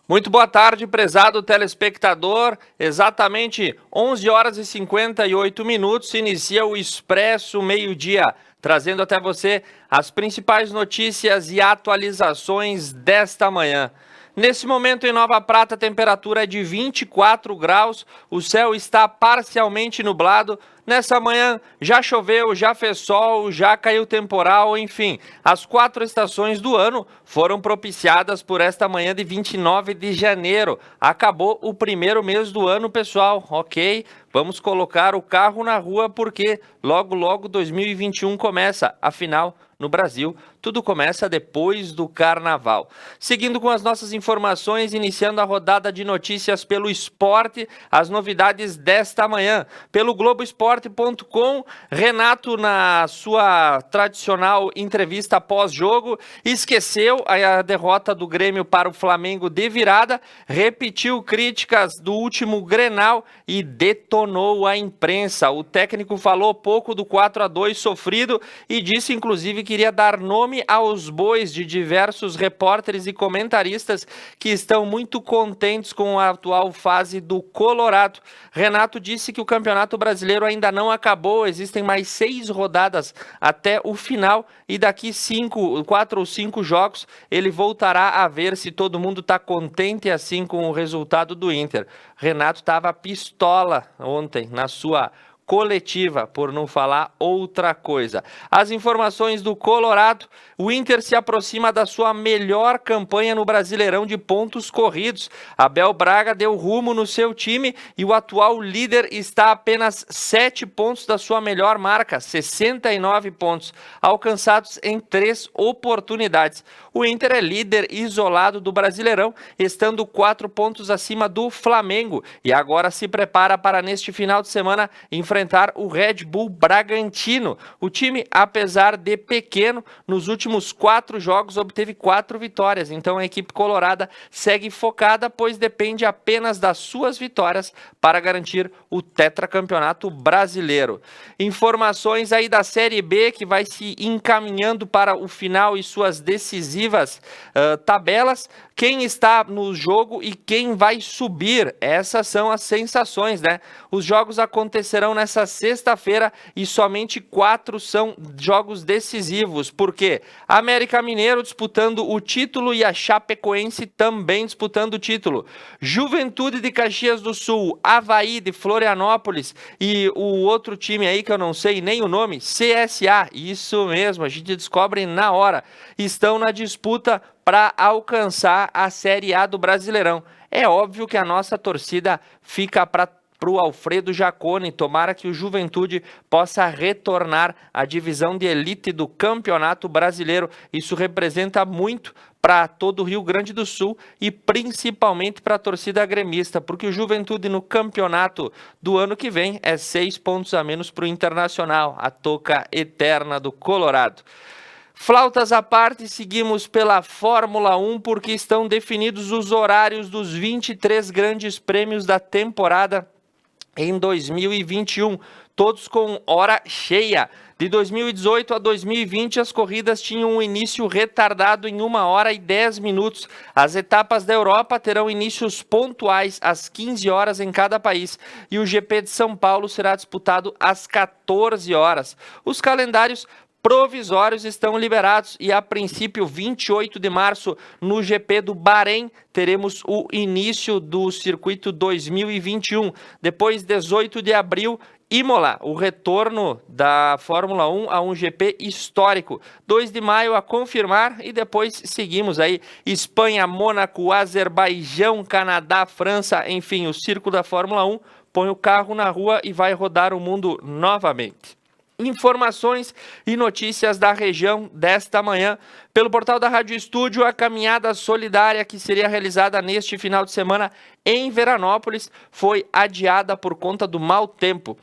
Muito boa tarde, prezado telespectador. Exatamente 11 horas e 58 minutos inicia o Expresso Meio-Dia, trazendo até você as principais notícias e atualizações desta manhã. Nesse momento, em Nova Prata, a temperatura é de 24 graus, o céu está parcialmente nublado. Nessa manhã já choveu, já fez sol, já caiu temporal, enfim. As 4 estações do ano foram propiciadas por esta manhã de 29 de janeiro. Acabou o primeiro mês do ano, pessoal, ok? Vamos colocar o carro na rua porque logo 2021 começa, afinal, no Brasil, tudo começa depois do Carnaval. Seguindo com as nossas informações, iniciando a rodada de notícias pelo esporte, as novidades desta manhã. Pelo Globoesporte.com, Renato, na sua tradicional entrevista pós-jogo, esqueceu a derrota do Grêmio para o Flamengo de virada, repetiu críticas do último Grenal e detonou a imprensa. O técnico falou pouco do 4-2 sofrido e disse, inclusive, que iria dar nome aos bois de diversos repórteres e comentaristas que estão muito contentes com a atual fase do Colorado. Renato disse que o Campeonato Brasileiro ainda não acabou, existem mais 6 rodadas até o final e daqui 4 ou 5 jogos ele voltará a ver se todo mundo está contente assim com o resultado do Inter. Renato estava pistola ontem na sua coletiva, por não falar outra coisa. As informações do Colorado: o Inter se aproxima da sua melhor campanha no Brasileirão de pontos corridos. Abel Braga deu rumo no seu time e o atual líder está a apenas 7 pontos da sua melhor marca, 69 pontos, alcançados em 3 oportunidades. O Inter é líder isolado do Brasileirão, estando 4 pontos acima do Flamengo e agora se prepara para, neste final de semana, enfrentar o Red Bull Bragantino. O time, apesar de pequeno, nos últimos 4 jogos obteve 4 vitórias, então a equipe colorada segue focada, pois depende apenas das suas vitórias para garantir o tetracampeonato brasileiro. Informações aí da Série B, que vai se encaminhando para o final e suas decisivas tabelas. Quem está no jogo e quem vai subir, essas são as sensações, né? Os jogos acontecerão nessa sexta-feira e somente 4 são jogos decisivos, porque América Mineiro disputando o título e a Chapecoense também disputando o título. Juventude de Caxias do Sul, Avaí de Florianópolis e o outro time aí que eu não sei nem o nome, CSA, isso mesmo, a gente descobre na hora, estão na disputa para alcançar a Série A do Brasileirão. É óbvio que a nossa torcida fica para o Alfredo Jaconi. Tomara que o Juventude possa retornar à divisão de elite do Campeonato Brasileiro. Isso representa muito para todo o Rio Grande do Sul e principalmente para a torcida gremista, porque o Juventude no campeonato do ano que vem é 6 pontos a menos para o Internacional, a toca eterna do Colorado. Flautas à parte, seguimos pela Fórmula 1 porque estão definidos os horários dos 23 grandes prêmios da temporada em 2021, todos com hora cheia. De 2018 a 2020, as corridas tinham um início retardado em 1 hora e 10 minutos. As etapas da Europa terão inícios pontuais às 15 horas em cada país e o GP de São Paulo será disputado às 14 horas. Os calendários provisórios estão liberados e, a princípio, 28 de março, no GP do Bahrein, teremos o início do circuito 2021. Depois, 18 de abril, Imola, o retorno da Fórmula 1 a um GP histórico. 2 de maio a confirmar e depois seguimos aí Espanha, Mônaco, Azerbaijão, Canadá, França, enfim, o circo da Fórmula 1 põe o carro na rua e vai rodar o mundo novamente. Informações e notícias da região desta manhã. Pelo portal da Rádio Estúdio, a caminhada solidária que seria realizada neste final de semana em Veranópolis foi adiada por conta do mau tempo.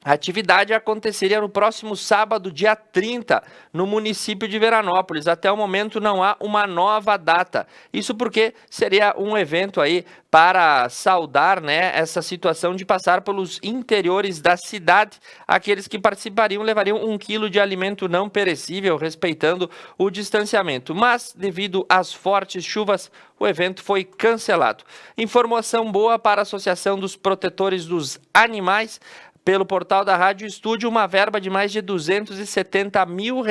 A atividade aconteceria no próximo sábado, dia 30, no município de Veranópolis. Até o momento não há uma nova data. Isso porque seria um evento aí para saudar, né, essa situação de passar pelos interiores da cidade. Aqueles que participariam levariam 1 quilo de alimento não perecível, respeitando o distanciamento. Mas, devido às fortes chuvas, o evento foi cancelado. Informação boa para a Associação dos Protetores dos Animais. Pelo portal da Rádio Estúdio, uma verba de mais de R$270 mil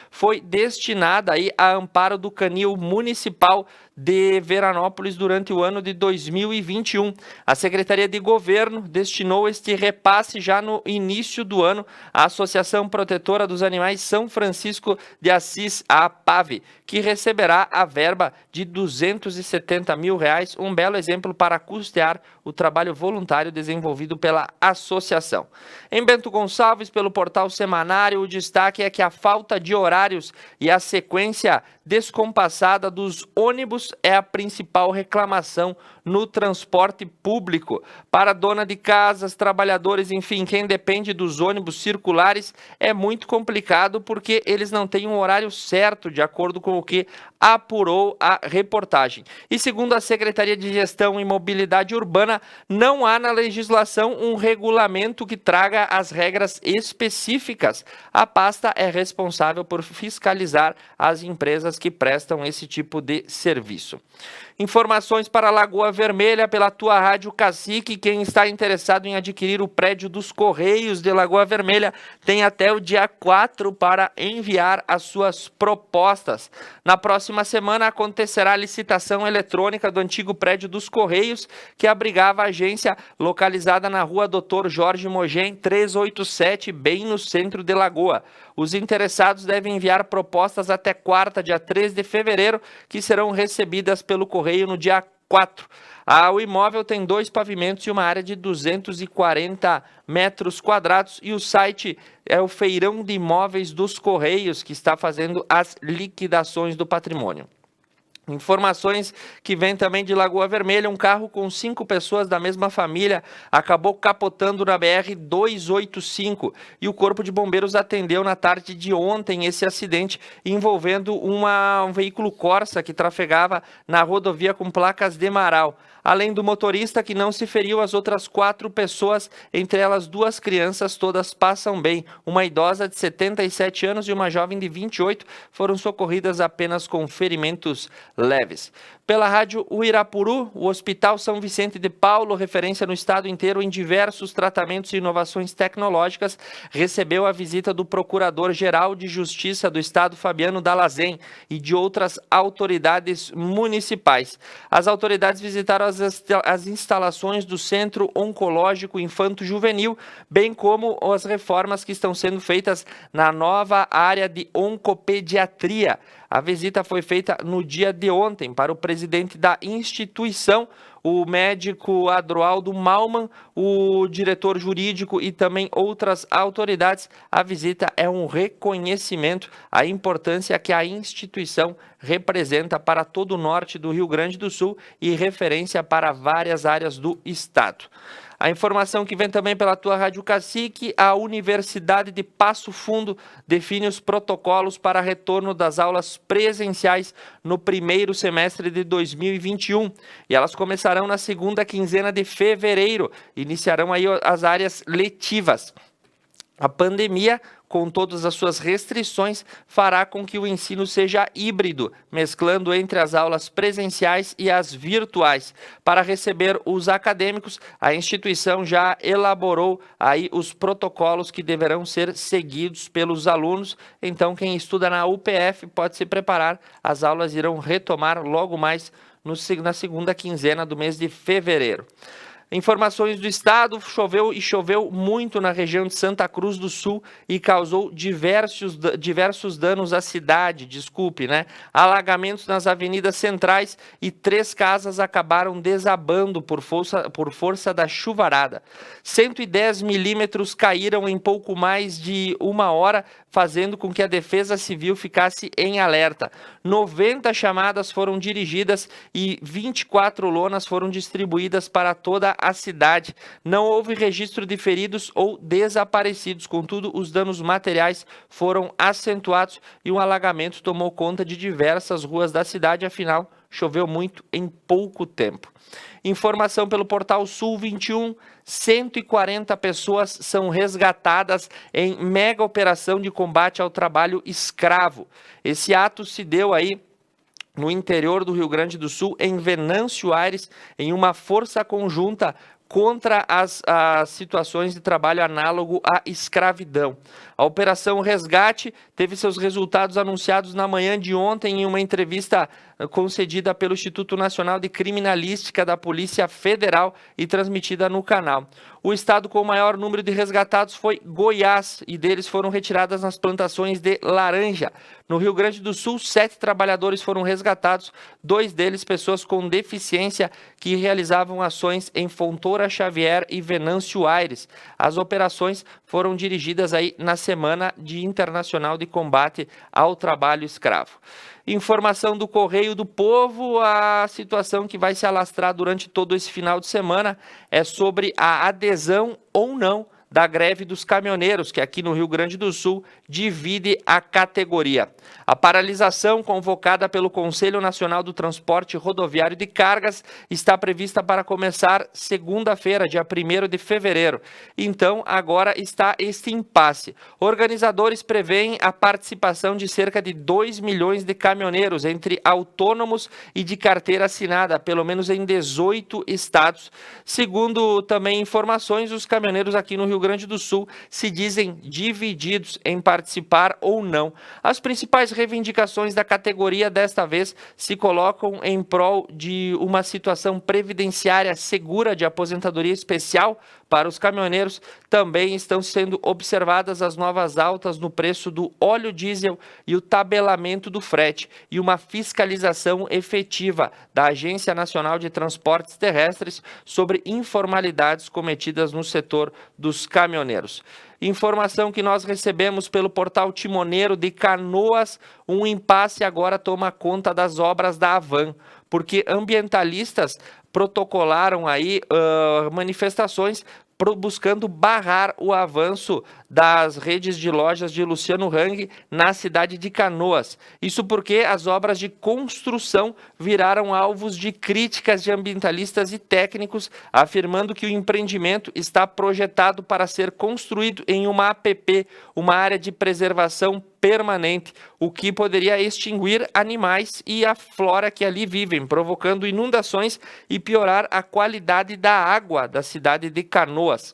foi destinada aí a amparo do canil municipal de Veranópolis durante o ano de 2021. A Secretaria de Governo destinou este repasse já no início do ano à Associação Protetora dos Animais São Francisco de Assis, a APAV, que receberá a verba de R$270 mil, um belo exemplo para custear o trabalho voluntário desenvolvido pela associação. Em Bento Gonçalves, pelo portal Semanário, o destaque é que a falta de horários e a sequência descompassada dos ônibus é a principal reclamação no transporte público. Para dona de casas, trabalhadores, enfim, quem depende dos ônibus circulares, é muito complicado porque eles não têm um horário certo, de acordo com o que apurou a reportagem. E segundo a Secretaria de Gestão e Mobilidade Urbana, não há na legislação um regulamento que traga as regras específicas. A pasta é responsável por fiscalizar as empresas que prestam esse tipo de serviço. Informações para Lagoa Vermelha pela tua Rádio Cacique. Quem está interessado em adquirir o prédio dos Correios de Lagoa Vermelha tem até o dia 4 para enviar as suas propostas. Na próxima semana acontecerá a licitação eletrônica do antigo prédio dos Correios, que abrigava a agência localizada na rua Dr. Jorge Mogem 387, bem no centro de Lagoa. Os interessados devem enviar propostas até quarta, dia 3 de fevereiro, que serão recebidas pelo Correio no dia 4. O imóvel tem 2 pavimentos e uma área de 240 metros quadrados e o site é o Feirão de Imóveis dos Correios, que está fazendo as liquidações do patrimônio. Informações que vêm também de Lagoa Vermelha, um carro com 5 pessoas da mesma família acabou capotando na BR-285 e o Corpo de Bombeiros atendeu na tarde de ontem esse acidente envolvendo um veículo Corsa que trafegava na rodovia com placas de Marau. Além do motorista que não se feriu, as outras 4 pessoas, entre elas 2 crianças, todas passam bem. Uma idosa de 77 anos e uma jovem de 28 foram socorridas apenas com ferimentos leves. Pela rádio Uirapuru, o Hospital São Vicente de Paulo, referência no estado inteiro em diversos tratamentos e inovações tecnológicas, recebeu a visita do Procurador-Geral de Justiça do Estado, Fabiano Dallazem, e de outras autoridades municipais. As autoridades visitaram as instalações do Centro Oncológico Infanto-Juvenil, bem como as reformas que estão sendo feitas na nova área de oncopediatria. A visita foi feita no dia de ontem para o presidente da instituição, o médico Adroaldo Malman, o diretor jurídico e também outras autoridades. A visita é um reconhecimento à importância que a instituição representa para todo o norte do Rio Grande do Sul e referência para várias áreas do estado. A informação que vem também pela tua Rádio Cacique, a Universidade de Passo Fundo define os protocolos para retorno das aulas presenciais no primeiro semestre de 2021. E elas começarão na segunda quinzena de fevereiro. Iniciarão aí as áreas letivas. A pandemia, com todas as suas restrições, fará com que o ensino seja híbrido, mesclando entre as aulas presenciais e as virtuais. Para receber os acadêmicos, a instituição já elaborou aí os protocolos que deverão ser seguidos pelos alunos. Então, quem estuda na UPF pode se preparar. As aulas irão retomar logo mais na segunda quinzena do mês de fevereiro. Informações do estado, choveu muito na região de Santa Cruz do Sul e causou diversos danos à cidade, alagamentos nas avenidas centrais e 3 casas acabaram desabando por força da chuvarada. 110 milímetros caíram em pouco mais de 1 hora, fazendo com que a Defesa Civil ficasse em alerta. 90 chamadas foram dirigidas e 24 lonas foram distribuídas para toda a cidade. Não houve registro de feridos ou desaparecidos, contudo, os danos materiais foram acentuados e um alagamento tomou conta de diversas ruas da cidade, afinal, choveu muito em pouco tempo. Informação pelo portal Sul 21, 140 pessoas são resgatadas em mega operação de combate ao trabalho escravo. Esse ato se deu aí no interior do Rio Grande do Sul, em Venâncio Aires, em uma força conjunta contra as situações de trabalho análogo à escravidão. A Operação Resgate teve seus resultados anunciados na manhã de ontem em uma entrevista concedida pelo Instituto Nacional de Criminalística da Polícia Federal e transmitida no canal. O estado com o maior número de resgatados foi Goiás, e deles foram retiradas nas plantações de laranja. No Rio Grande do Sul, 7 trabalhadores foram resgatados, 2 deles pessoas com deficiência que realizavam ações em Fontoura Xavier e Venâncio Aires. As operações foram dirigidas aí na Semana Internacional de Combate ao Trabalho Escravo. Informação do Correio do Povo, a situação que vai se alastrar durante todo esse final de semana é sobre a adesão ou não da greve dos caminhoneiros, que aqui no Rio Grande do Sul divide a categoria. A paralisação convocada pelo Conselho Nacional do Transporte Rodoviário de Cargas está prevista para começar segunda-feira, dia 1º de fevereiro. Então, agora está este impasse. Organizadores preveem a participação de cerca de 2 milhões de caminhoneiros, entre autônomos e de carteira assinada, pelo menos em 18 estados. Segundo também informações, os caminhoneiros aqui no Rio Grande do Sul se dizem divididos em participar ou não. As principais reivindicações da categoria desta vez se colocam em prol de uma situação previdenciária segura de aposentadoria especial para os caminhoneiros. Também estão sendo observadas as novas altas no preço do óleo diesel e o tabelamento do frete, e uma fiscalização efetiva da Agência Nacional de Transportes Terrestres sobre informalidades cometidas no setor dos caminhoneiros. Informação que nós recebemos pelo portal Timoneiro de Canoas: um impasse agora toma conta das obras da Avan, porque ambientalistas protocolaram aí manifestações buscando barrar o avanço das redes de lojas de Luciano Hang na cidade de Canoas. Isso porque as obras de construção viraram alvos de críticas de ambientalistas e técnicos, afirmando que o empreendimento está projetado para ser construído em uma APP, uma área de preservação permanente, o que poderia extinguir animais e a flora que ali vivem, provocando inundações e piorar a qualidade da água da cidade de Canoas.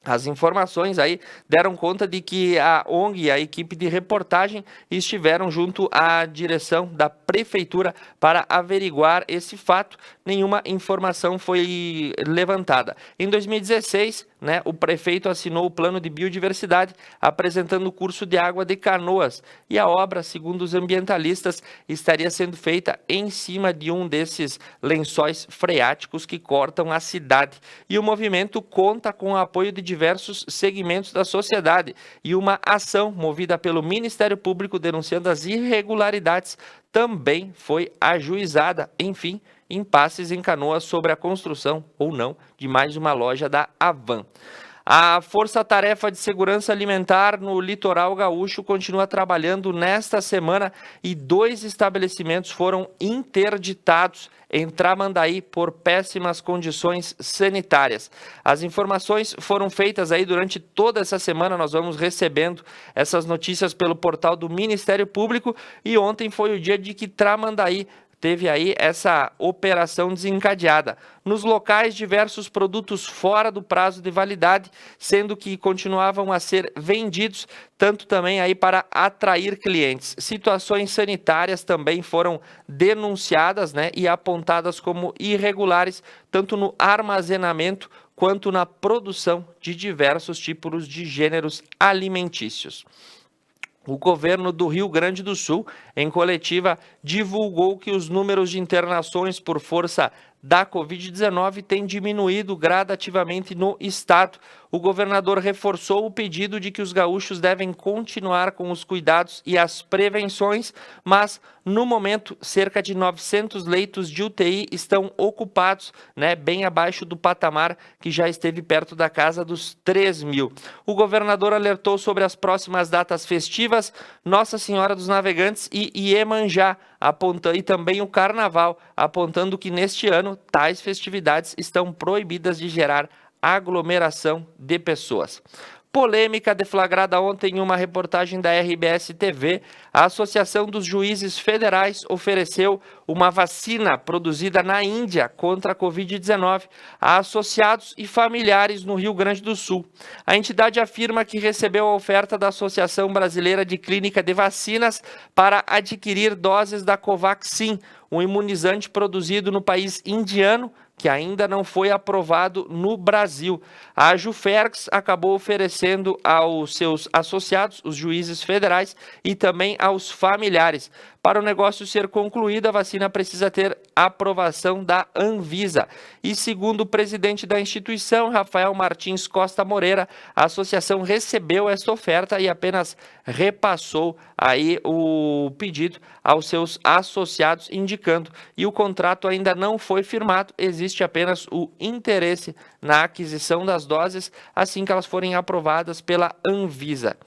As informações aí deram conta de que a ONG e a equipe de reportagem estiveram junto à direção da prefeitura para averiguar esse fato. Nenhuma informação foi levantada. Em 2016, o prefeito assinou o plano de biodiversidade, apresentando o curso de água de Canoas, e a obra, segundo os ambientalistas, estaria sendo feita em cima de um desses lençóis freáticos que cortam a cidade. E o movimento conta com o apoio de diversos segmentos da sociedade, e uma ação movida pelo Ministério Público denunciando as irregularidades também foi ajuizada. Enfim, impasses em Canoas sobre a construção ou não de mais uma loja da Avan. A Força Tarefa de Segurança Alimentar no Litoral Gaúcho continua trabalhando nesta semana, e 2 estabelecimentos foram interditados em Tramandaí por péssimas condições sanitárias. As informações foram feitas aí durante toda essa semana. Nós vamos recebendo essas notícias pelo portal do Ministério Público, e ontem foi o dia de que Tramandaí teve aí essa operação desencadeada. Nos locais, diversos produtos fora do prazo de validade, sendo que continuavam a ser vendidos, tanto também aí para atrair clientes. Situações sanitárias também foram denunciadas, e apontadas como irregulares, tanto no armazenamento quanto na produção de diversos tipos de gêneros alimentícios. O governo do Rio Grande do Sul, em coletiva, divulgou que os números de internações por força da Covid-19 tem diminuído gradativamente no estado. O governador reforçou o pedido de que os gaúchos devem continuar com os cuidados e as prevenções, mas, no momento, cerca de 900 leitos de UTI estão ocupados, bem abaixo do patamar que já esteve perto da casa dos 3.000. O governador alertou sobre as próximas datas festivas, Nossa Senhora dos Navegantes e Iemanjá, e também o Carnaval, apontando que neste ano tais festividades estão proibidas de gerar aglomeração de pessoas. Polêmica deflagrada ontem em uma reportagem da RBS TV, a Associação dos Juízes Federais ofereceu uma vacina produzida na Índia contra a Covid-19 a associados e familiares no Rio Grande do Sul. A entidade afirma que recebeu a oferta da Associação Brasileira de Clínica de Vacinas para adquirir doses da Covaxin, um imunizante produzido no país indiano, que ainda não foi aprovado no Brasil. A Juferx acabou oferecendo aos seus associados, os juízes federais, e também aos familiares. Para o negócio ser concluído, a vacina precisa ter aprovação da Anvisa. E segundo o presidente da instituição, Rafael Martins Costa Moreira, a associação recebeu essa oferta e apenas repassou aí o pedido aos seus associados, indicando, e o contrato ainda não foi firmado, existe apenas o interesse na aquisição das doses assim que elas forem aprovadas pela Anvisa.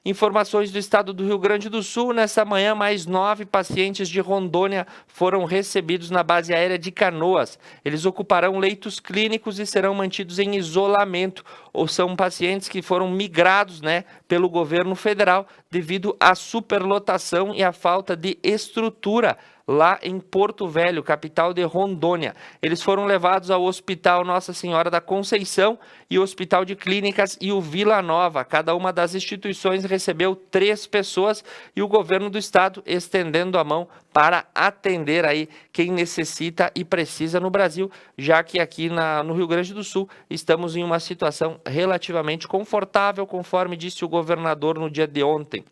Informações do estado do Rio Grande do Sul, nessa manhã mais 9 pacientes de Rondônia foram recebidos na base aérea de Canoas. Eles ocuparão leitos clínicos e serão mantidos em isolamento, ou são pacientes que foram migrados, pelo governo federal devido à superlotação e à falta de estrutura lá em Porto Velho, capital de Rondônia. Eles foram levados ao Hospital Nossa Senhora da Conceição e o Hospital de Clínicas e o Vila Nova. Cada uma das instituições recebeu 3 pessoas e o governo do estado estendendo a mão para atender aí quem necessita e precisa no Brasil, já que aqui no Rio Grande do Sul estamos em uma situação relativamente confortável, conforme disse o governador no dia de ontem.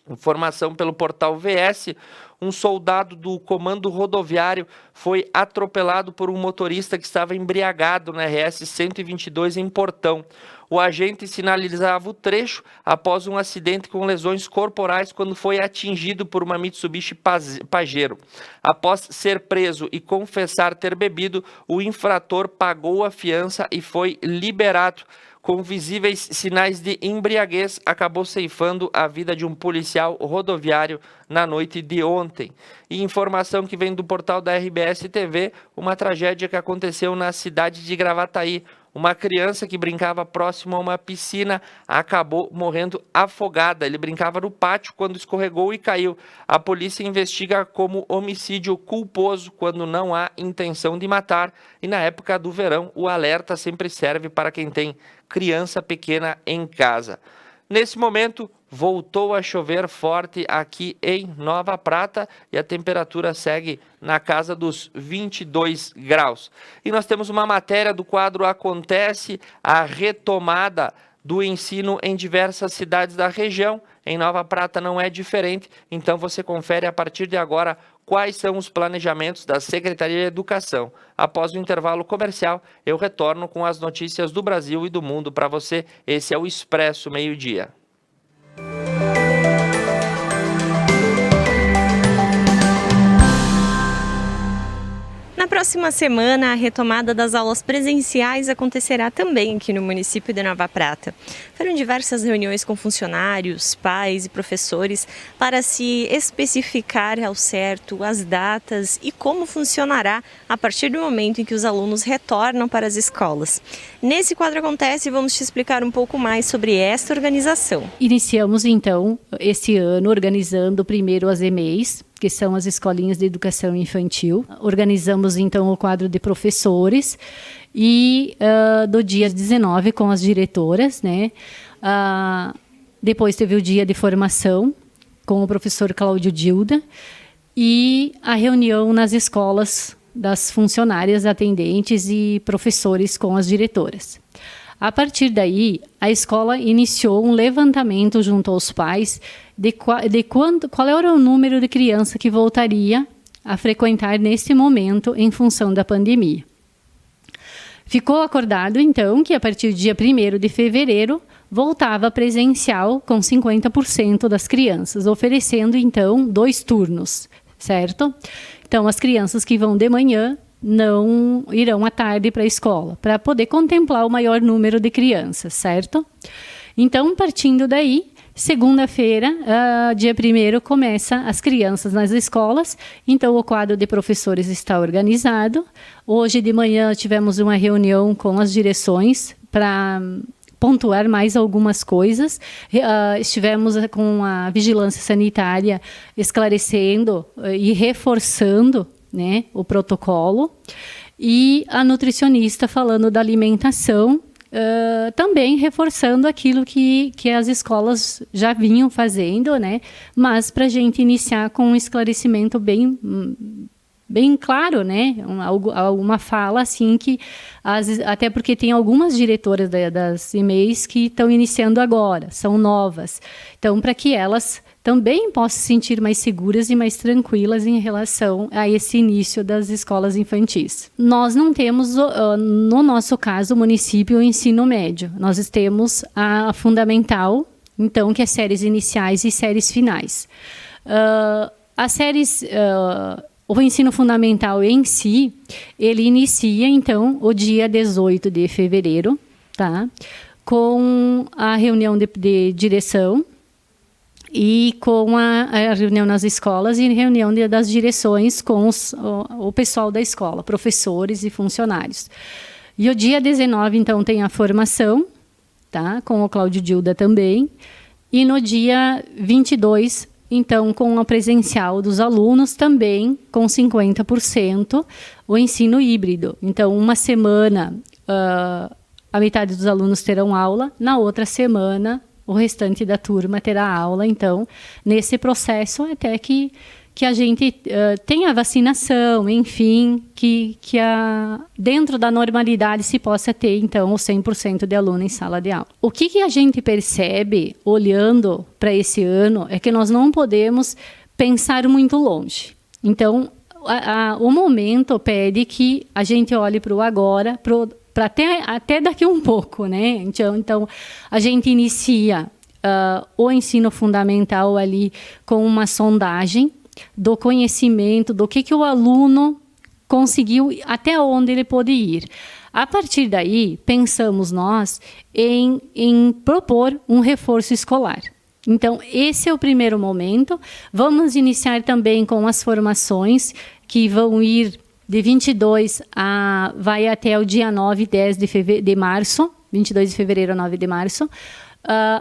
Informação pelo portal VS, um soldado do comando rodoviário foi atropelado por um motorista que estava embriagado na RS 122 em Portão. O agente sinalizava o trecho após um acidente com lesões corporais quando foi atingido por uma Mitsubishi Pajero. Após ser preso e confessar ter bebido, o infrator pagou a fiança e foi liberado. Com visíveis sinais de embriaguez, acabou ceifando a vida de um policial rodoviário na noite de ontem. E informação que vem do portal da RBS TV, uma tragédia que aconteceu na cidade de Gravataí. Uma criança que brincava próximo a uma piscina acabou morrendo afogada. Ele brincava no pátio quando escorregou e caiu. A polícia investiga como homicídio culposo quando não há intenção de matar. E na época do verão, o alerta sempre serve para quem tem criança pequena em casa. Nesse momento, voltou a chover forte aqui em Nova Prata e a temperatura segue na casa dos 22 graus. E nós temos uma matéria do quadro Acontece, a retomada do ensino em diversas cidades da região. Em Nova Prata não é diferente, então você confere a partir de agora quais são os planejamentos da Secretaria de Educação. Após o intervalo comercial, eu retorno com as notícias do Brasil e do mundo para você. Esse é o Expresso Meio-Dia. Na próxima semana, a retomada das aulas presenciais acontecerá também aqui no município de Nova Prata. Foram diversas reuniões com funcionários, pais e professores para se especificar ao certo as datas e como funcionará a partir do momento em que os alunos retornam para as escolas. Nesse quadro Acontece, vamos te explicar um pouco mais sobre esta organização. Iniciamos então esse ano organizando primeiro as EMEIs, que são as escolinhas de educação infantil. Organizamos então o quadro de professores e do dia 19 com as diretoras, depois teve o dia de formação com o professor Cláudio Dilda e a reunião nas escolas das funcionárias, atendentes e professores com as diretoras. A partir daí, a escola iniciou um levantamento junto aos pais de qual era o número de criança que voltaria a frequentar neste momento em função da pandemia. Ficou acordado, então, que a partir do dia 1º de fevereiro voltava presencial com 50% das crianças, oferecendo, então, 2 turnos, certo? Então, as crianças que vão de manhã não irão à tarde para a escola, para poder contemplar o maior número de crianças, certo? Então, partindo daí, segunda-feira, dia 1º, começa as crianças nas escolas, então o quadro de professores está organizado. Hoje de manhã tivemos uma reunião com as direções para pontuar mais algumas coisas. Estivemos com a vigilância sanitária esclarecendo e reforçando, né, o protocolo, e a nutricionista falando da alimentação, também reforçando aquilo que as escolas já vinham fazendo, né? Mas para a gente iniciar com um esclarecimento bem claro, né? Uma fala assim que, até porque tem algumas diretoras das EMEIs que estão iniciando agora, são novas. Então, para que elas também possam se sentir mais seguras e mais tranquilas em relação a esse início das escolas infantis. Nós não temos, no nosso caso, o município, o ensino médio. Nós temos a fundamental, então, que é séries iniciais e séries finais. As séries... O ensino fundamental em si, ele inicia, então, o dia 18 de fevereiro, tá? Com a reunião de direção e com a reunião nas escolas e reunião das direções com o pessoal da escola, professores e funcionários. E o dia 19, então, tem a formação, tá? Com o Cláudio Dilda também. E no dia 22, então, com a presencial dos alunos, também com 50%, o ensino híbrido. Então, uma semana, a metade dos alunos terão aula, na outra semana, o restante da turma terá aula. Então, nesse processo, até que a gente tenha a vacinação, enfim, que dentro da normalidade se possa ter, então, o 100% de aluno em sala de aula. O que a gente percebe, olhando para esse ano, é que nós não podemos pensar muito longe. Então, o momento pede que a gente olhe para o agora, para até daqui um pouco, né? Então a gente inicia o ensino fundamental ali com uma sondagem do conhecimento, do que o aluno conseguiu, até onde ele pôde ir. A partir daí, pensamos nós em propor um reforço escolar. Então, esse é o primeiro momento. Vamos iniciar também com as formações, que vão ir de 22 vai até o dia 9 e 10 de março, 22 de fevereiro a 9 de março,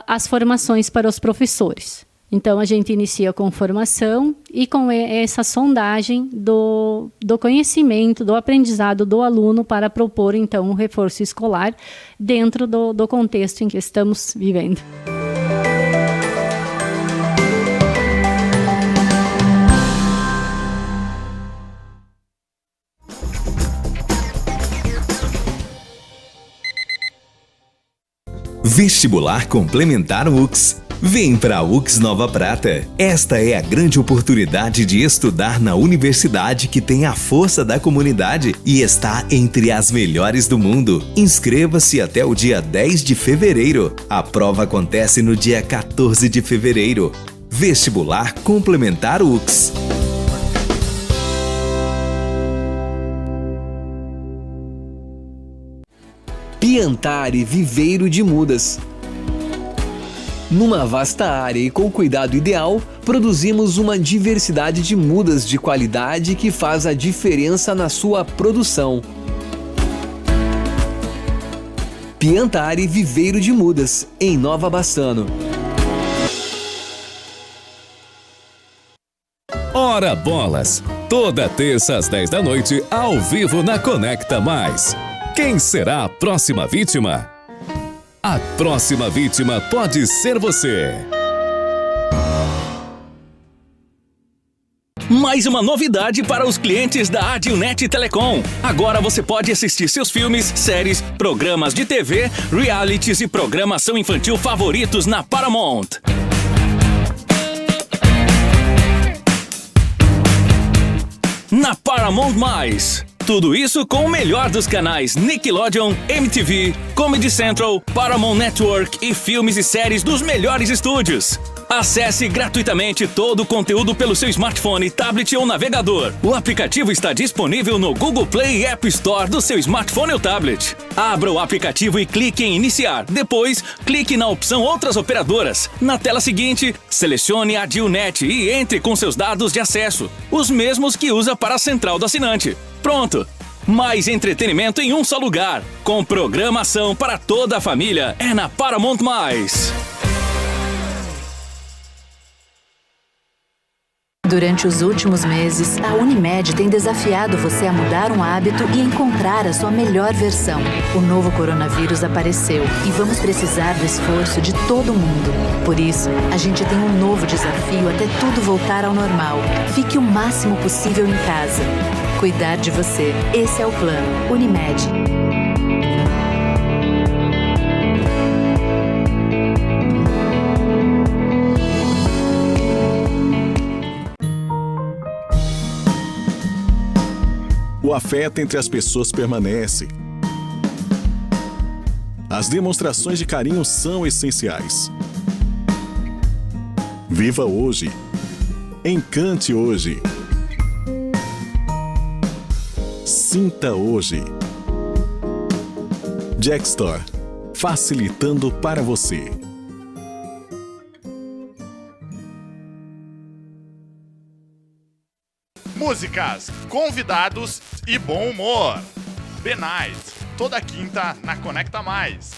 as formações para os professores. Então, a gente inicia com formação e com essa sondagem do conhecimento, do aprendizado do aluno para propor, então, um reforço escolar dentro do contexto em que estamos vivendo. Vestibular Complementar UX. Vem para a UX Nova Prata. Esta é a grande oportunidade de estudar na universidade que tem a força da comunidade e está entre as melhores do mundo. Inscreva-se até o dia 10 de fevereiro. A prova acontece no dia 14 de fevereiro. Vestibular Complementar UX. Piantari Viveiro de Mudas. Numa vasta área e com cuidado ideal, produzimos uma diversidade de mudas de qualidade que faz a diferença na sua produção. Piantari Viveiro de Mudas, em Nova Bassano. Ora bolas! Toda terça às 10 da noite, ao vivo na Conecta Mais. Quem será a próxima vítima? A próxima vítima pode ser você. Mais uma novidade para os clientes da Adilnet Telecom. Agora você pode assistir seus filmes, séries, programas de TV, realities e programação infantil favoritos na Paramount. na Paramount+. Tudo isso com o melhor dos canais Nickelodeon, MTV, Comedy Central, Paramount Network e filmes e séries dos melhores estúdios. Acesse gratuitamente todo o conteúdo pelo seu smartphone, tablet ou navegador. O aplicativo está disponível no Google Play e App Store do seu smartphone ou tablet. Abra o aplicativo e clique em Iniciar. Depois, clique na opção Outras Operadoras. Na tela seguinte, selecione a Adilnet e entre com seus dados de acesso, os mesmos que usa para a central do assinante. Pronto! Mais entretenimento em um só lugar. Com programação para toda a família. É na Paramount+. Durante os últimos meses, a Unimed tem desafiado você a mudar um hábito e encontrar a sua melhor versão. O novo coronavírus apareceu e vamos precisar do esforço de todo mundo. Por isso, a gente tem um novo desafio até tudo voltar ao normal. Fique o máximo possível em casa. Cuidar de você. Esse é o plano. Unimed. O afeto entre as pessoas permanece. As demonstrações de carinho são essenciais. Viva hoje. Encante hoje. Sinta hoje. Jack Store. Facilitando para você. Músicas, convidados e bom humor. The Night, toda quinta na Conecta Mais.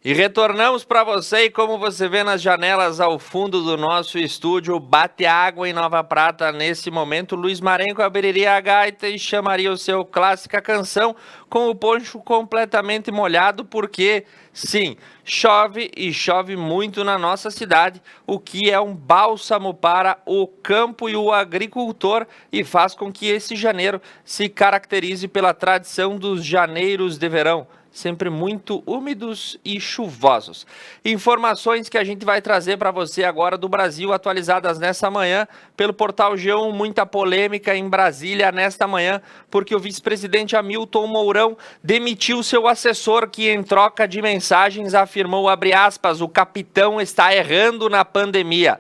E retornamos para você, e como você vê nas janelas ao fundo do nosso estúdio, bate água em Nova Prata nesse momento. Luiz Marenco abriria a gaita e chamaria o seu clássica canção com o poncho completamente molhado, porque sim, chove e chove muito na nossa cidade, o que é um bálsamo para o campo e o agricultor e faz com que esse janeiro se caracterize pela tradição dos janeiros de verão, sempre muito úmidos e chuvosos. Informações que a gente vai trazer para você agora do Brasil, atualizadas nessa manhã pelo portal G1. Muita polêmica em Brasília nesta manhã, porque o vice-presidente Hamilton Mourão demitiu seu assessor, que em troca de mensagens afirmou, abre aspas, o capitão está errando na pandemia.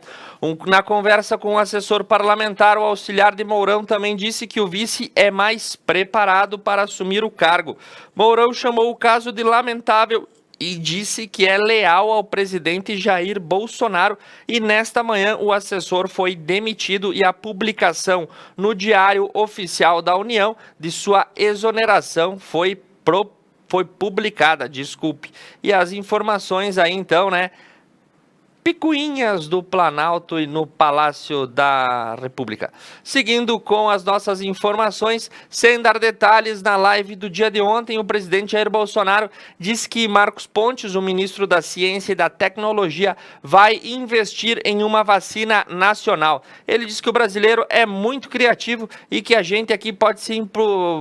Na conversa com o assessor parlamentar, o auxiliar de Mourão também disse que o vice é mais preparado para assumir o cargo. Mourão chamou o caso de lamentável e disse que é leal ao presidente Jair Bolsonaro, e nesta manhã o assessor foi demitido e a publicação no Diário Oficial da União de sua exoneração foi publicada, E as informações aí então, né? Picuinhas do Planalto e no Palácio da República. Seguindo com as nossas informações, sem dar detalhes, na live do dia de ontem, o presidente Jair Bolsonaro disse que Marcos Pontes, o ministro da Ciência e da Tecnologia, vai investir em uma vacina nacional. Ele disse que o brasileiro é muito criativo e que a gente aqui pode sim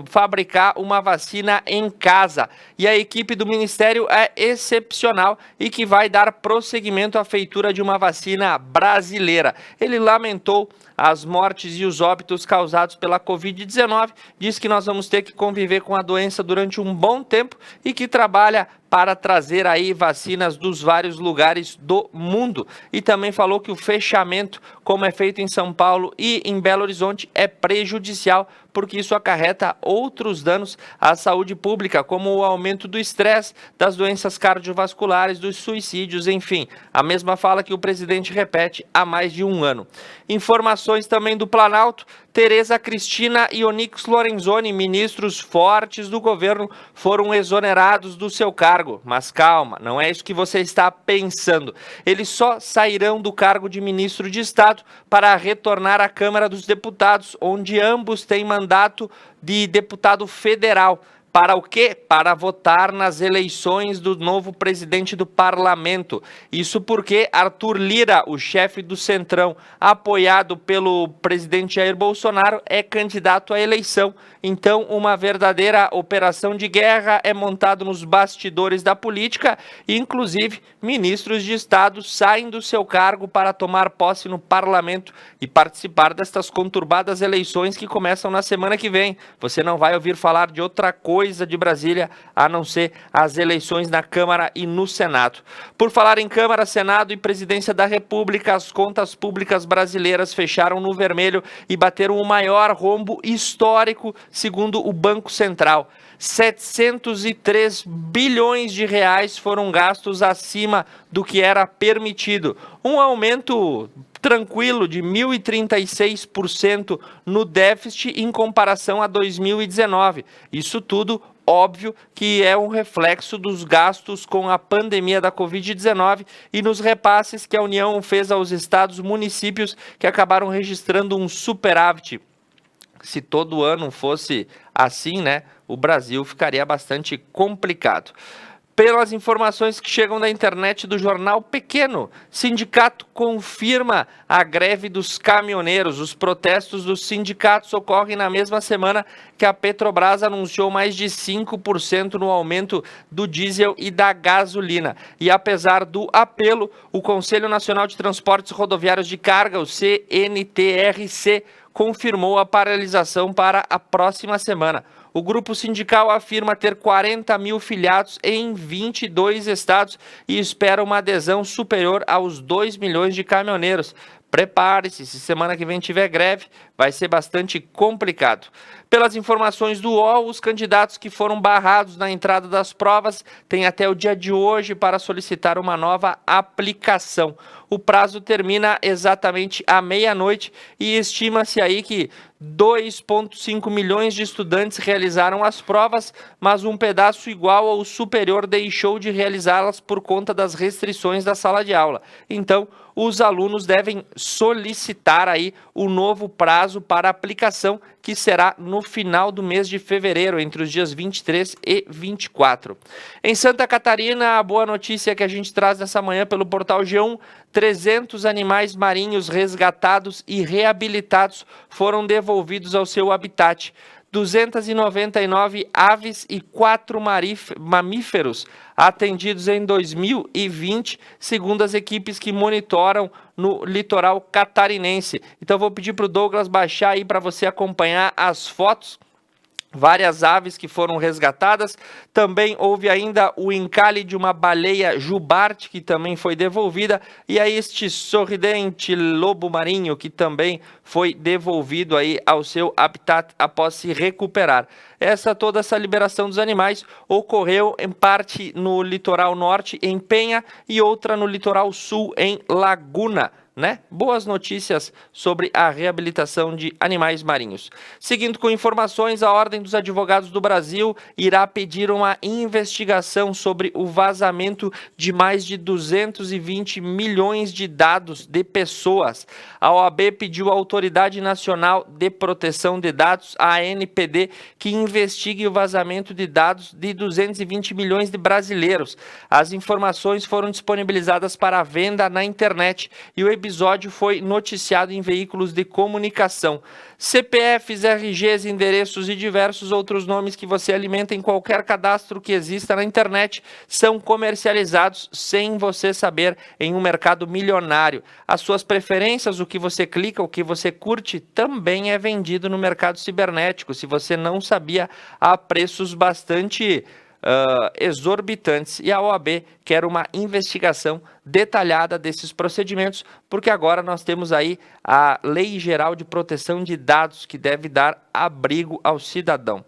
fabricar uma vacina em casa. E a equipe do ministério é excepcional e que vai dar prosseguimento à feitura de uma vacina brasileira. Ele lamentou as mortes e os óbitos causados pela Covid-19, diz que nós vamos ter que conviver com a doença durante um bom tempo e que trabalha para trazer aí vacinas dos vários lugares do mundo. E também falou que o fechamento, como é feito em São Paulo e em Belo Horizonte, é prejudicial, porque isso acarreta outros danos à saúde pública, como o aumento do estresse, das doenças cardiovasculares, dos suicídios, enfim. A mesma fala que o presidente repete há mais de um ano. Informações também do Planalto. Tereza Cristina e Onyx Lorenzoni, ministros fortes do governo, foram exonerados do seu cargo. Mas calma, não é isso que você está pensando. Eles só sairão do cargo de ministro de Estado para retornar à Câmara dos Deputados, onde ambos têm mandato de deputado federal. Para o quê? Para votar nas eleições do novo presidente do parlamento. Isso porque Arthur Lira, o chefe do Centrão, apoiado pelo presidente Jair Bolsonaro, é candidato à eleição. Então, uma verdadeira operação de guerra é montada nos bastidores da política e, inclusive, ministros de Estado saem do seu cargo para tomar posse no parlamento e participar destas conturbadas eleições que começam na semana que vem. Você não vai ouvir falar de outra coisa de Brasília, a não ser as eleições na Câmara e no Senado. Por falar em Câmara, Senado e Presidência da República, as contas públicas brasileiras fecharam no vermelho e bateram o maior rombo histórico, segundo o Banco Central. 703 bilhões de reais foram gastos acima do que era permitido. Um aumento tranquilo de 1.036% no déficit em comparação a 2019. Isso tudo, óbvio, que é um reflexo dos gastos com a pandemia da Covid-19 e nos repasses que a União fez aos estados e municípios que acabaram registrando um superávit. Se todo ano fosse assim, né, o Brasil ficaria bastante complicado. Pelas informações que chegam da internet do jornal Pequeno, sindicato confirma a greve dos caminhoneiros. Os protestos dos sindicatos ocorrem na mesma semana que a Petrobras anunciou mais de 5% no aumento do diesel e da gasolina. E apesar do apelo, o Conselho Nacional de Transportes Rodoviários de Carga, o CNTRC, confirmou a paralisação para a próxima semana. O grupo sindical afirma ter 40 mil filiados em 22 estados e espera uma adesão superior aos 2 milhões de caminhoneiros. Prepare-se, se semana que vem tiver greve, vai ser bastante complicado. Pelas informações do UOL, os candidatos que foram barrados na entrada das provas têm até o dia de hoje para solicitar uma nova aplicação. O prazo termina exatamente à meia-noite e estima-se aí que 2,5 milhões de estudantes realizaram as provas, mas um pedaço igual ou superior deixou de realizá-las por conta das restrições da sala de aula. Então, os alunos devem solicitar aí o novo prazo para aplicação, que será no final do mês de fevereiro, entre os dias 23 e 24. Em Santa Catarina, a boa notícia que a gente traz nessa manhã pelo portal G1, 300 animais marinhos resgatados e reabilitados foram devolvidos ao seu habitat. 299 aves e 4 mamíferos atendidos em 2020, segundo as equipes que monitoram no litoral catarinense. Então vou pedir para o Douglas baixar aí para você acompanhar as fotos. Várias aves que foram resgatadas. Também houve ainda o encalhe de uma baleia jubarte, que também foi devolvida, e aí este sorridente lobo marinho, que também foi devolvido aí ao seu habitat após se recuperar. Toda essa liberação dos animais ocorreu em parte no litoral norte, em Penha, e outra no litoral sul, em Laguna. Boas notícias sobre a reabilitação de animais marinhos. Seguindo com informações, a Ordem dos Advogados do Brasil irá pedir uma investigação sobre o vazamento de mais de 220 milhões de dados de pessoas. A OAB pediu à Autoridade Nacional de Proteção de Dados, a ANPD, que investigue o vazamento de dados de 220 milhões de brasileiros. As informações foram disponibilizadas para venda na internet e o episódio foi noticiado em veículos de comunicação. CPFs, RGs, endereços e diversos outros nomes que você alimenta em qualquer cadastro que exista na internet são comercializados sem você saber, em um mercado milionário. As suas preferências, o que você clica, o que você curte, também é vendido no mercado cibernético. Se você não sabia, há preços bastante exorbitantes, e a OAB quer uma investigação detalhada desses procedimentos, porque agora nós temos aí a Lei Geral de Proteção de Dados, que deve dar abrigo ao cidadão.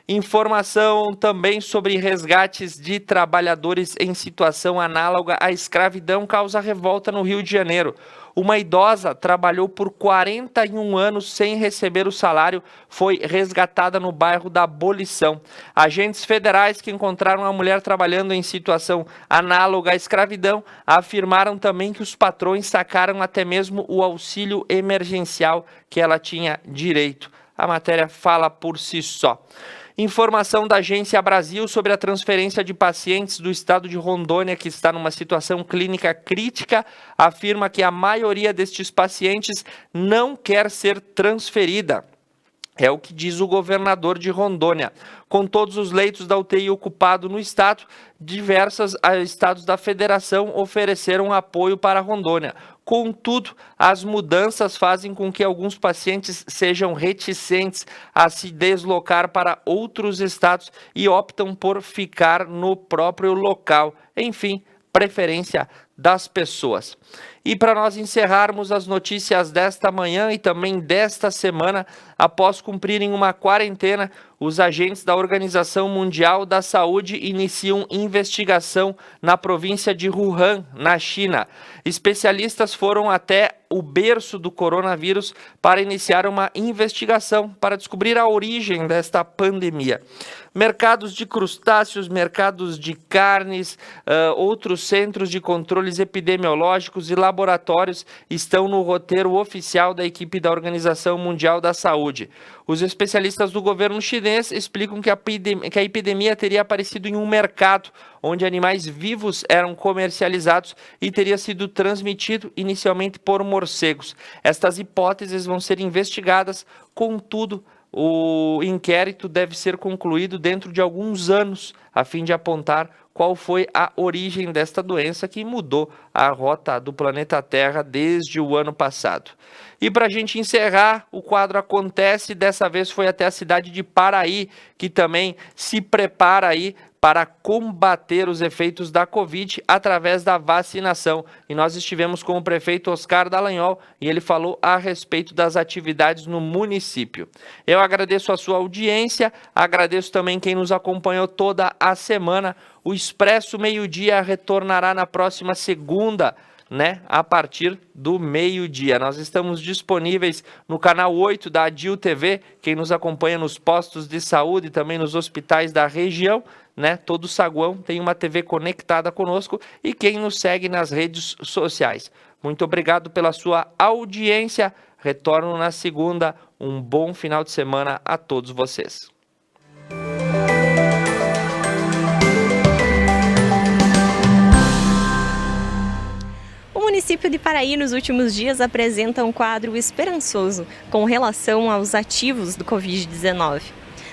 Informação também sobre resgates de trabalhadores em situação análoga à escravidão causa revolta no Rio de Janeiro. Uma idosa trabalhou por 41 anos sem receber o salário, foi resgatada no bairro da Abolição. Agentes federais que encontraram a mulher trabalhando em situação análoga à escravidão afirmaram também que os patrões sacaram até mesmo o auxílio emergencial que ela tinha direito. A matéria fala por si só. Informação da Agência Brasil sobre a transferência de pacientes do estado de Rondônia que está numa situação clínica crítica afirma que a maioria destes pacientes não quer ser transferida. É o que diz o governador de Rondônia. Com todos os leitos da UTI ocupados no estado, diversos estados da federação ofereceram apoio para Rondônia. Contudo, as mudanças fazem com que alguns pacientes sejam reticentes a se deslocar para outros estados e optam por ficar no próprio local. Enfim, preferência das pessoas. E para nós encerrarmos as notícias desta manhã e também desta semana, após cumprirem uma quarentena, os agentes da Organização Mundial da Saúde iniciam investigação na província de Wuhan, na China. Especialistas foram até o berço do coronavírus para iniciar uma investigação para descobrir a origem desta pandemia. Mercados de crustáceos, mercados de carnes, outros centros de controles epidemiológicos e laboratórios estão no roteiro oficial da equipe da Organização Mundial da Saúde. Os especialistas do governo chinês explicam que a epidemia teria aparecido em um mercado onde animais vivos eram comercializados e teria sido transmitido inicialmente por morcegos. Estas hipóteses vão ser investigadas, contudo, o inquérito deve ser concluído dentro de alguns anos, a fim de apontar qual foi a origem desta doença que mudou a rota do planeta Terra desde o ano passado. E para a gente encerrar, o quadro Acontece, dessa vez foi até a cidade de Paraí, que também se prepara aí para combater os efeitos da Covid através da vacinação. E nós estivemos com o prefeito Oscar Dallagnol e ele falou a respeito das atividades no município. Eu agradeço a sua audiência, agradeço também quem nos acompanhou toda a semana. O Expresso Meio-Dia retornará na próxima segunda, a partir do meio-dia. Nós estamos disponíveis no canal 8 da Adil TV, quem nos acompanha nos postos de saúde e também nos hospitais da região, todo saguão tem uma TV conectada conosco e quem nos segue nas redes sociais. Muito obrigado pela sua audiência. Retorno na segunda. Um bom final de semana a todos vocês. O município de Paraí, nos últimos dias, apresenta um quadro esperançoso com relação aos ativos do Covid-19.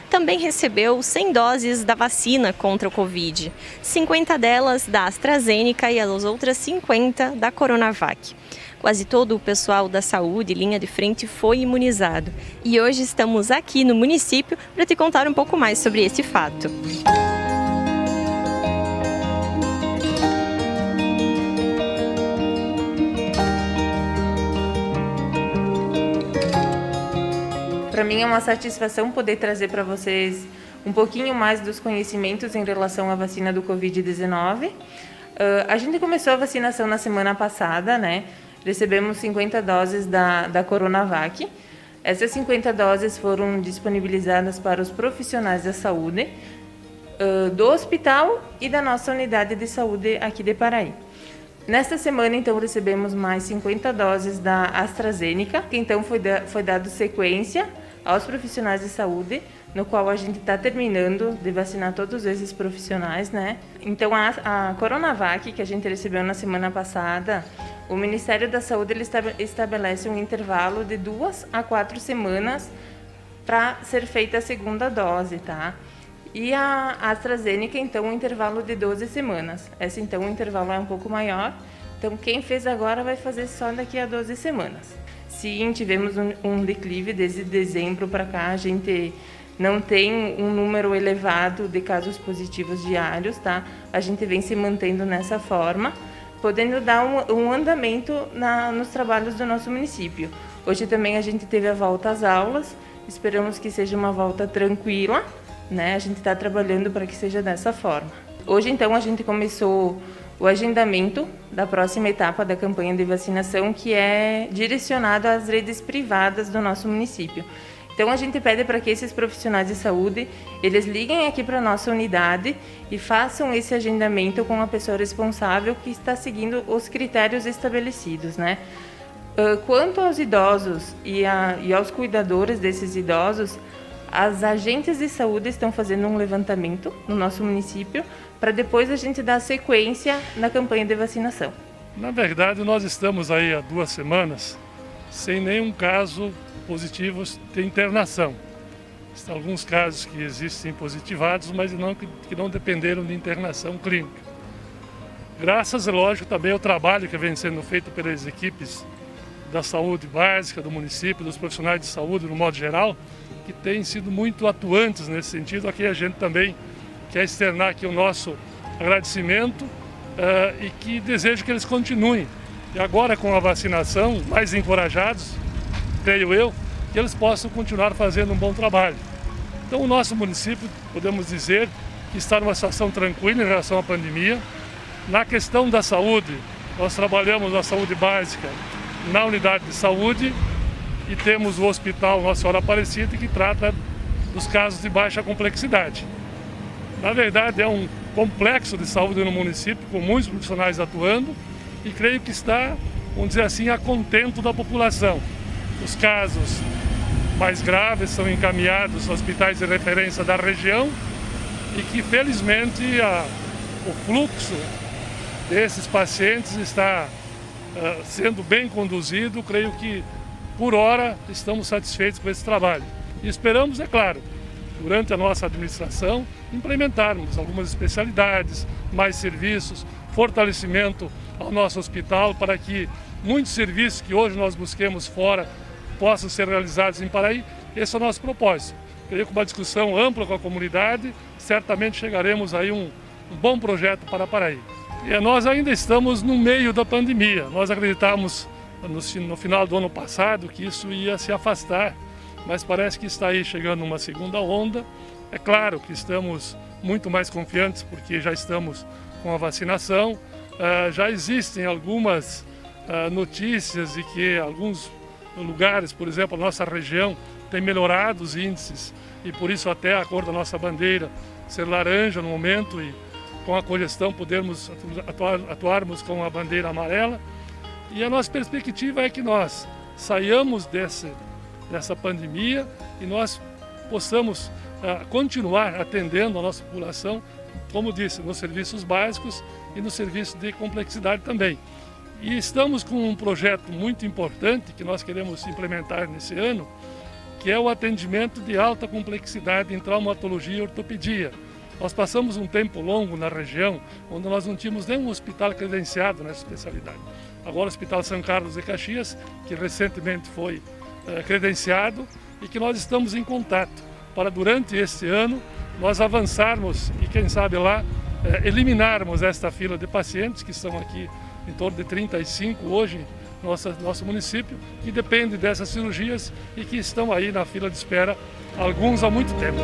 Também recebeu 100 doses da vacina contra o Covid, 50 delas da AstraZeneca e as outras 50 da Coronavac. Quase todo o pessoal da saúde, linha de frente, foi imunizado. E hoje estamos aqui no município para te contar um pouco mais sobre esse fato. Para mim é uma satisfação poder trazer para vocês um pouquinho mais dos conhecimentos em relação à vacina do Covid-19. A gente começou a vacinação na semana passada, Recebemos 50 doses da Coronavac. Essas 50 doses foram disponibilizadas para os profissionais da saúde, do hospital e da nossa unidade de saúde aqui de Paraí. Nesta semana, então, recebemos mais 50 doses da AstraZeneca, que então foi dado sequência aos profissionais de saúde, no qual a gente está terminando de vacinar todos esses profissionais, Então, a Coronavac, que a gente recebeu na semana passada, o Ministério da Saúde ele estabelece um intervalo de 2 a 4 semanas para ser feita a segunda dose, tá? E a AstraZeneca, então, um intervalo de 12 semanas. Esse, então, o intervalo é um pouco maior. Então, quem fez agora vai fazer só daqui a 12 semanas. Sim, tivemos um declive desde dezembro para cá. A gente não tem um número elevado de casos positivos diários, tá? A gente vem se mantendo nessa forma, podendo dar um andamento nos trabalhos do nosso município. Hoje também a gente teve a volta às aulas. Esperamos que seja uma volta tranquila. A gente está trabalhando para que seja dessa forma. Hoje, então, a gente começou o agendamento da próxima etapa da campanha de vacinação, que é direcionado às redes privadas do nosso município. Então, a gente pede para que esses profissionais de saúde, eles liguem aqui para a nossa unidade e façam esse agendamento com a pessoa responsável que está seguindo os critérios estabelecidos, Quanto aos idosos e aos cuidadores desses idosos, As agentes de saúde estão fazendo um levantamento no nosso município para depois a gente dar sequência na campanha de vacinação. Na verdade, nós estamos aí há 2 semanas sem nenhum caso positivo de internação. Há alguns casos que existem positivados, mas que não dependeram de internação clínica. Graças, é lógico, também ao trabalho que vem sendo feito pelas equipes da saúde básica do município, dos profissionais de saúde no modo geral, que têm sido muito atuantes nesse sentido. Aqui a gente também quer externar aqui o nosso agradecimento e que desejo que eles continuem. E agora com a vacinação, mais encorajados, creio eu, que eles possam continuar fazendo um bom trabalho. Então o nosso município, podemos dizer, que está numa situação tranquila em relação à pandemia. Na questão da saúde, nós trabalhamos na saúde básica, na unidade de saúde, e temos o hospital Nossa Senhora Aparecida, que trata dos casos de baixa complexidade. Na verdade, é um complexo de saúde no município, com muitos profissionais atuando, e creio que está, vamos dizer assim, a contento da população. Os casos mais graves são encaminhados aos hospitais de referência da região e que, felizmente, o fluxo desses pacientes está sendo bem conduzido. Creio que, por hora, estamos satisfeitos com esse trabalho. E esperamos, é claro, durante a nossa administração, implementarmos algumas especialidades, mais serviços, fortalecimento ao nosso hospital para que muitos serviços que hoje nós busquemos fora possam ser realizados em Paraí. Esse é o nosso propósito. Creio que uma discussão ampla com a comunidade, certamente chegaremos aí um bom projeto para Paraí. E nós ainda estamos no meio da pandemia. Nós acreditávamos no final do ano passado que isso ia se afastar, mas parece que está aí chegando uma segunda onda. É claro que estamos muito mais confiantes porque já estamos com a vacinação. Já existem algumas notícias de que alguns lugares, por exemplo, a nossa região tem melhorado os índices e por isso até a cor da nossa bandeira ser laranja no momento e com a cogestão podermos atuarmos com a bandeira amarela. E a nossa perspectiva é que nós saiamos dessa pandemia e nós possamos continuar atendendo a nossa população, como disse, nos serviços básicos e no serviço de complexidade também. E estamos com um projeto muito importante que nós queremos implementar nesse ano, que é o atendimento de alta complexidade em traumatologia e ortopedia. Nós passamos um tempo longo na região, onde nós não tínhamos nenhum hospital credenciado nessa especialidade. Agora o Hospital São Carlos de Caxias, que recentemente foi credenciado e que nós estamos em contato para durante este ano nós avançarmos e quem sabe lá eliminarmos esta fila de pacientes que estão aqui em torno de 35 hoje no nosso município, que depende dessas cirurgias e que estão aí na fila de espera, alguns há muito tempo.